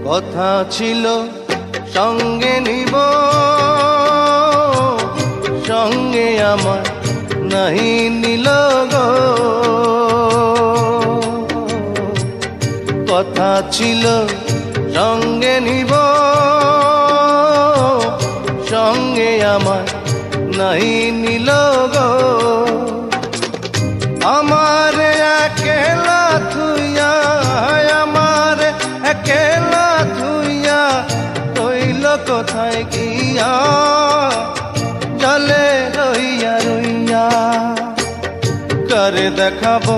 কথা ছিল সঙ্গে নিব, সঙ্গে আমার নাহি নিল গো। কথা ছিল সঙ্গে নিব, সঙ্গে আমার নাহি নিল গো। আমার একেলা থুইয়া, আমার একেলা থুইয়া রইল কোথায় গিয়া, জলে রইয়া রইয়া। কারে দেখাবো